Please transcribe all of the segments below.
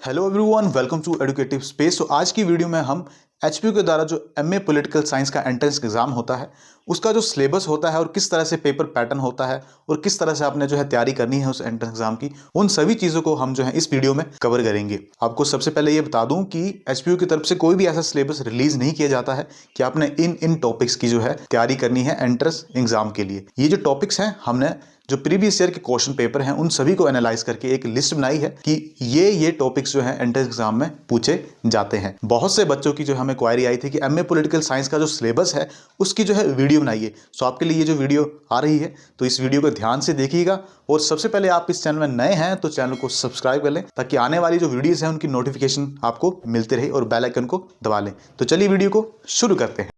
Hello everyone, welcome to educative space. तो आज की वीडियो में हम एचपीयू के द्वारा जो एमए पॉलिटिकल साइंस का एंट्रेंस एग्जाम होता है उसका जो सिलेबस होता है और किस तरह से पेपर पैटर्न होता है और किस तरह से आपने जो है तैयारी करनी है उस एंट्रेंस एग्जाम की, उन सभी चीज़ों को हम जो है इस वीडियो में कवर करेंगे। आपको सबसे पहले ये बता दूं कि एचपीयू की तरफ से कोई भी ऐसा सिलेबस रिलीज नहीं किया जाता है कि आपने इन टॉपिक्स की जो है तैयारी करनी है एंट्रेंस एग्जाम के लिए। ये जो टॉपिक्स हैं हमने जो प्रीवियस ईयर के क्वेश्चन पेपर हैं उन सभी को एनालाइज करके एक लिस्ट बनाई है कि ये टॉपिक्स जो है एंट्रेंस एग्जाम में पूछे जाते हैं। बहुत से बच्चों की जो हमें क्वायरी आई थी कि एमए पॉलिटिकल साइंस का जो सिलेबस है उसकी जो है वीडियो बनाइए। सो आपके लिए ये जो वीडियो आ रही है तो इस वीडियो को ध्यान से देखिएगा और सबसे पहले आप इस चैनल में नए हैं तो चैनल को सब्सक्राइब कर लें ताकि आने वाली जो वीडियोस हैं उनकी नोटिफिकेशन आपको मिलती रहे और बेल आइकन को दबा लें। तो चलिए वीडियो को शुरू करते हैं।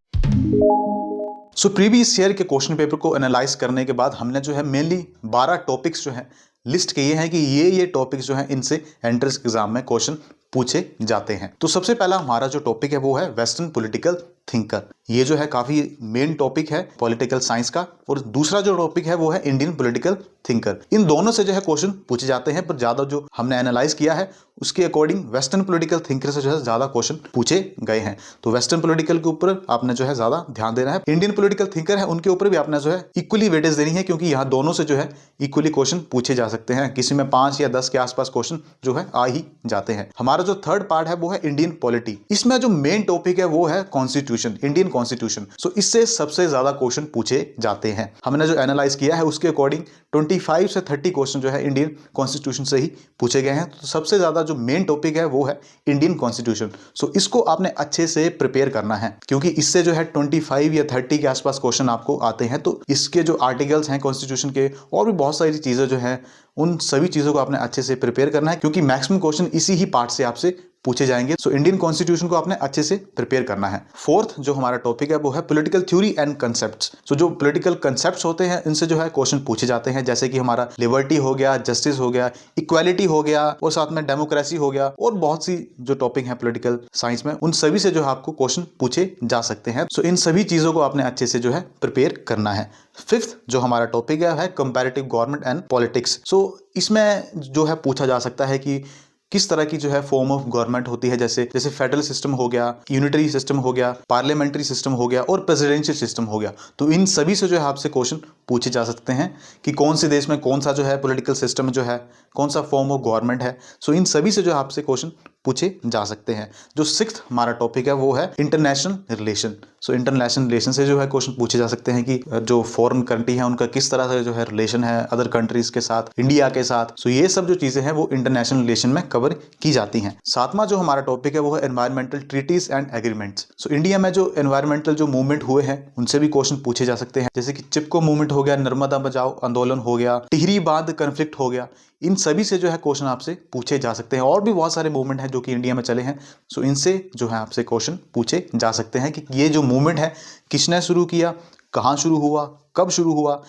प्रीवियस ईयर के क्वेश्चन पेपर को एनालाइज करने के बाद हमने जो है मेनली 12 टॉपिक्स जो है लिस्ट किए हैं कि ये टॉपिक्स जो है इनसे एंट्रेंस एग्जाम में क्वेश्चन पूछे जाते हैं। तो सबसे पहला हमारा जो टॉपिक है वो है वेस्टर्न पॉलिटिकल थिंकर। ये जो है काफी मेन टॉपिक है पॉलिटिकल साइंस का। और दूसरा जो टॉपिक है वो है इंडियन पॉलिटिकल थिंकर। इन दोनों से जो है क्वेश्चन पूछे जाते हैं, पर ज्यादा जो हमने एनालाइज किया है उसके अकॉर्डिंग वेस्टर्न पॉलिटिकल थिंकर से जो है ज्यादा क्वेश्चन पूछे गए हैं। तो वेस्टर्न पॉलिटिकल के ऊपर आपने जो है ज्यादा ध्यान देना है। इंडियन पॉलिटिकल थिंकर है उनके ऊपर भी आपने जो है इक्वली वेटेज देनी है, क्योंकि यहाँ दोनों से जो है इक्वली क्वेश्चन पूछे जा सकते हैं। किसी में 5 या 10 के आसपास क्वेश्चन जो है आ ही जाते हैं। हमारा जो थर्ड पार्ट है वो है इंडियन पॉलिटी। इसमें जो मेन टॉपिक है वो है कॉन्स्टिट्यूशन, इंडियन कॉन्स्टिट्यूशन। सो इससे सबसे ज्यादा क्वेश्चन पूछे जाते हैं। हमने जो एनालाइज किया है उसके अकॉर्डिंग 25 से 30 क्वेश्चन जो है इंडियन कॉन्स्टिट्यूशन से ही पूछे गए हैं। तो सबसे ज्यादा जो मेन टॉपिक है वो है इंडियन कॉन्स्टिट्यूशन। सो इसको आपने अच्छे से प्रिपेयर करना है, क्योंकि इससे जो है 25 या 30 के आसपास क्वेश्चन आपको आते हैं। तो इसके जो आर्टिकल्स हैं कॉन्स्टिट्यूशन के और भी बहुत सारी चीजें जो है उन सभी चीजों को आपने अच्छे से प्रिपेयर करना है, क्योंकि मैक्सिमम क्वेश्चन इसी ही पार्ट से आपसे पूछे जाएंगे। सो इंडियन कॉन्स्टिट्यूशन को आपने अच्छे से प्रिपेयर करना है। फोर्थ जो हमारा टॉपिक है वो है पॉलिटिकल थ्योरी एंड कंसेप्ट्स। सो जो पॉलिटिकल कंसेप्ट्स होते हैं इनसे जो है क्वेश्चन पूछे जाते हैं, जैसे कि हमारा लिबर्टी हो गया, जस्टिस हो गया, इक्वालिटी हो गया और साथ में डेमोक्रेसी हो गया और बहुत सी जो टॉपिक है पॉलिटिकल साइंस में उन सभी से जो है आपको क्वेश्चन पूछे जा सकते हैं। सो इन सभी चीजों को आपने अच्छे से जो है प्रिपेयर करना है। फिफ्थ जो हमारा टॉपिक है कंपैरेटिव गवर्नमेंट एंड पॉलिटिक्स। सो इसमें जो है पूछा जा सकता है कि किस तरह की जो है फॉर्म ऑफ गवर्नमेंट होती है, जैसे फेडरल सिस्टम हो गया, यूनिटरी सिस्टम हो गया, पार्लियामेंट्री सिस्टम हो गया और प्रेसिडेंशियल सिस्टम हो गया। तो इन सभी से जो है आपसे क्वेश्चन पूछे जा सकते हैं कि कौन से देश में कौन सा जो है पॉलिटिकल सिस्टम जो है, कौन सा फॉर्म ऑफ गवर्नमेंट है। सो इन सभी से जो है आपसे क्वेश्चन पूछे जा सकते हैं। जो सिक्स्थ हमारा टॉपिक है वो है international relation. So international relation से जो है क्वेश्चन पूछे जा सकते हैं कि जो फॉरेन कंट्री है उनका किस तरह से जो है रिलेशन है अदर कंट्रीज के साथ, इंडिया के साथ। सो ये सब जो चीजें हैं वो इंटरनेशनल रिलेशन में कवर की जाती हैं। सातवां जो हमारा टॉपिक है वो है environmental treaties and agreements. So India में जो एनवायरमेंटल जो मूवमेंट हुए हैं उनसे भी क्वेश्चन पूछे जा सकते हैं, जैसे कि चिपको मूवमेंट हो गया, नर्मदा बचाओ आंदोलन हो गया, टिहरी बांध कॉन्फ्लिक्ट हो गया। इन सभी से जो है क्वेश्चन आपसे पूछे जा सकते हैं। और भी बहुत सारे मूवमेंट हैं जो कि इंडिया में चले हैं। सो इनसे जो है आपसे क्वेश्चन पूछे जा सकते हैं कि ये जो मूवमेंट है किसने शुरू किया, कहाँ शुरू हुआ, कब शुरू हुआ।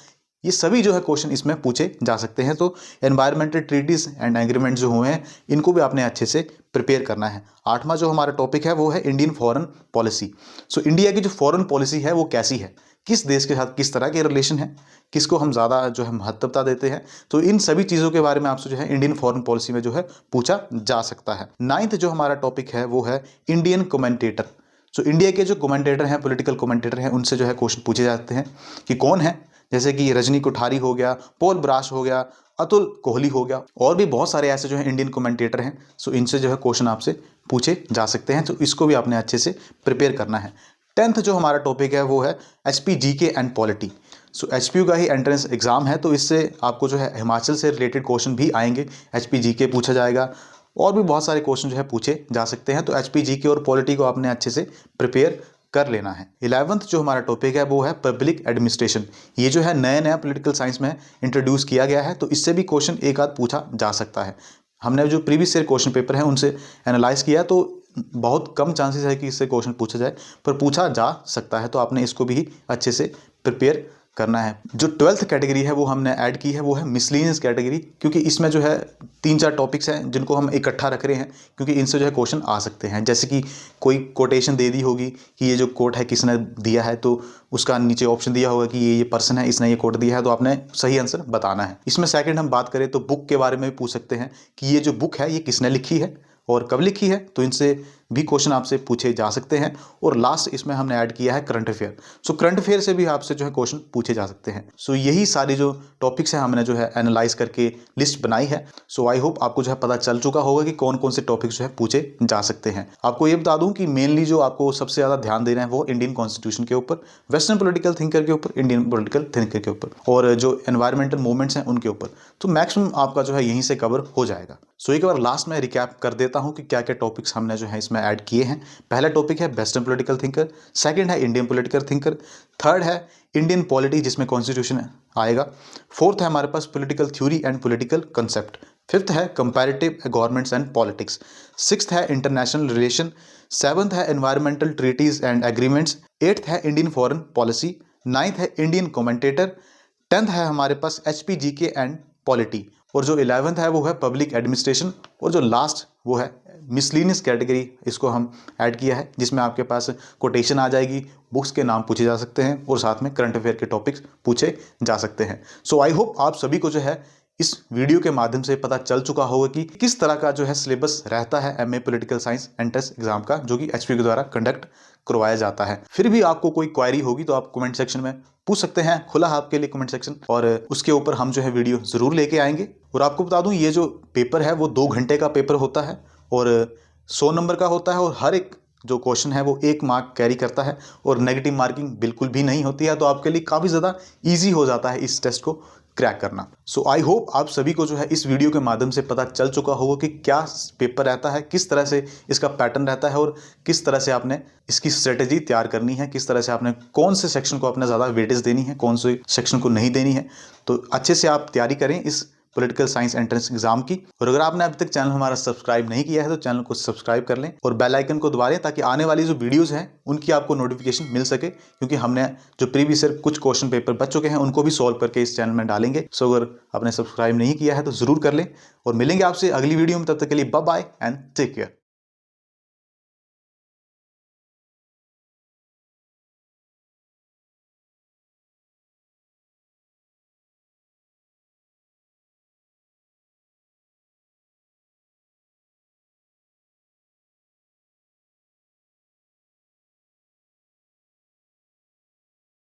ये सभी जो है क्वेश्चन इसमें पूछे जा सकते हैं। तो एनवायरमेंटल ट्रीटीज एंड एग्रीमेंट जो हुए हैं इनको भी आपने अच्छे से प्रिपेयर करना है। आठवां जो हमारा टॉपिक है वो है Indian foreign policy. So India की जो फॉरेन पॉलिसी है वो कैसी है, किस देश के साथ किस तरह के रिलेशन है, किसको हम ज़्यादा जो है महत्वता देते हैं। तो इन सभी चीज़ों के बारे में आपसे जो है इंडियन फॉरेन पॉलिसी में जो है पूछा जा सकता है। नाइन्थ जो हमारा टॉपिक है वो है इंडियन कमेंटेटर। सो इंडिया के जो कमेंटेटर हैं, पॉलिटिकल कमेंटेटर हैं, उनसे जो है क्वेश्चन पूछे जाते हैं कि कौन है, जैसे कि रजनी कोठारी हो गया, पॉल ब्राश हो गया, अतुल कोहली हो गया और भी बहुत सारे ऐसे जो है इंडियन कमेंटेटर हैं। सो इनसे जो है क्वेश्चन आपसे पूछे जा सकते हैं। तो इसको भी आपने अच्छे से प्रिपेयर करना है। 10th जो हमारा टॉपिक है वो है HP GK and polity. So HPU का ही एंट्रेंस एग्जाम है, तो इससे आपको जो है हिमाचल से रिलेटेड क्वेश्चन भी आएंगे। एचपी जीके पूछा जाएगा और भी बहुत सारे क्वेश्चन जो है पूछे जा सकते हैं। तो एचपी जीके और पॉलिटी को आपने अच्छे से प्रिपेयर कर लेना है। 11th जो हमारा टॉपिक है वो है पब्लिक एडमिनिस्ट्रेशन। ये जो है नया पॉलिटिकल साइंस में इंट्रोड्यूस किया गया है, तो इससे भी क्वेश्चन एक आध पूछा जा सकता है। हमने जो प्रीवियस ईयर क्वेश्चन पेपर है उनसे एनालाइज किया, तो बहुत कम चांसेस है कि इससे क्वेश्चन पूछा जाए, पर पूछा जा सकता है। तो आपने इसको भी अच्छे से प्रिपेयर करना है। जो 12th कैटेगरी है वो हमने ऐड की है वो है मिसलेनियस कैटेगरी, क्योंकि इसमें जो है 3-4 टॉपिक्स हैं जिनको हम इकट्ठा रख रहे हैं, क्योंकि इनसे जो है क्वेश्चन आ सकते हैं। जैसे कि कोई कोटेशन दे दी होगी कि ये जो कोट है किसने दिया है, तो उसका नीचे ऑप्शन दिया होगा कि ये पर्सन है, इसने ये कोट दिया है, तो आपने सही आंसर बताना है। इसमें सेकंड हम बात करें तो बुक के बारे में भी पूछ सकते हैं कि ये जो बुक है ये किसने लिखी है और कब लिखी है, तो इनसे भी क्वेश्चन आपसे पूछे जा सकते हैं। और लास्ट इसमें हमने ऐड किया है current affair. So current affair से भी आपसे जो है क्वेश्चन पूछे जा सकते हैं। सो यही सारी जो टॉपिक्स हैं हमने जो है एनालाइज करके लिस्ट बनाई है। सो आई होप आपको जो है पता चल चुका होगा कि कौन कौन से टॉपिक्स जो है पूछे जा सकते हैं। आपको ये बता दूं कि मेनली जो आपको सबसे ज़्यादा ध्यान देना है वो इंडियन कॉन्स्टिट्यूशन के ऊपर, वेस्टर्न पॉलिटिकल थिंकर के ऊपर, इंडियन पॉलिटिकल थिंकर के ऊपर, और जो एनवायरमेंटल मूवमेंट्स हैं उनके ऊपर। तो मैक्सिमम आपका जो है यहीं से कवर हो जाएगा। सो एक बार लास्ट में रिकैप कर देता हूं कि क्या क्या टॉपिक्स हमने जो है इसमें ऐड किए हैं। पहला टॉपिक है वेस्टर्न पॉलिटिकल थिंकर, सेकंड है इंडियन पॉलिटिकल थिंकर, थर्ड है इंडियन पॉलिटी जिसमें कॉन्स्टिट्यूशन आएगा, फोर्थ है हमारे पास political theory and political concept, fifth है comparative governments and politics, sixth है इंटरनेशनल रिलेशन, सेवंथ है environmental treaties and agreements, eighth है इंडियन फॉरेन पॉलिसी, नाइन्थ है इंडियन कमेंटेटर, 10th है हमारे पास HPGK एंड पॉलिटी, और जो 11th है वो है पब्लिक एडमिनिस्ट्रेशन, और जो लास्ट वो है मिसलिनियस कैटेगरी, इसको हम ऐड किया है जिसमें आपके पास कोटेशन आ जाएगी, बुक्स के नाम पूछे जा सकते हैं और साथ में करंट अफेयर के टॉपिक्स पूछे जा सकते हैं। सो आई होप आप सभी को जो है इस वीडियो के माध्यम से पता चल चुका होगा कि किस तरह का जो है सिलेबस रहता है MA political science entrance exam का, जो कि HP के द्वारा कंडक्ट करवाया जाता है। फिर भी आपको कोई क्वेरी होगी तो आप कमेंट सेक्शन में पूछ सकते हैं, खुला है आपके लिए कमेंट सेक्शन, और उसके ऊपर हम जो है वीडियो जरूर लेके आएंगे। और आपको बता दूं ये जो पेपर है वो 2 घंटे का पेपर होता है और 100 नंबर का होता है, और हर एक जो क्वेश्चन है वो 1 मार्क कैरी करता है, और नेगेटिव मार्किंग बिल्कुल भी नहीं होती है। तो आपके लिए काफ़ी ज़्यादा ईजी हो जाता है इस टेस्ट को क्रैक करना। सो आई होप आप सभी को जो है इस वीडियो के माध्यम से पता चल चुका होगा कि क्या पेपर रहता है, किस तरह से इसका पैटर्न रहता है, और किस तरह से आपने इसकी स्ट्रेटेजी तैयार करनी है, किस तरह से आपने कौन से सेक्शन को आपने ज़्यादा वेटेज देनी है, कौन से सेक्शन को नहीं देनी है। तो अच्छे से आप तैयारी करें इस पॉलिटिकल साइंस एंट्रेंस एग्जाम की। और अगर आपने अभी तक चैनल हमारा सब्सक्राइब नहीं किया है तो चैनल को सब्सक्राइब कर लें और बेल आइकन को दबा लें, ताकि आने वाली जो वीडियोस हैं उनकी आपको नोटिफिकेशन मिल सके, क्योंकि हमने जो प्रीवियस ईयर कुछ क्वेश्चन पेपर बच चुके हैं उनको भी सॉल्व करके इस चैनल में डालेंगे। सो अगर आपने सब्सक्राइब नहीं किया है तो जरूर कर लें, और मिलेंगे आपसे अगली वीडियो में। तब तक के लिए bye bye and take care.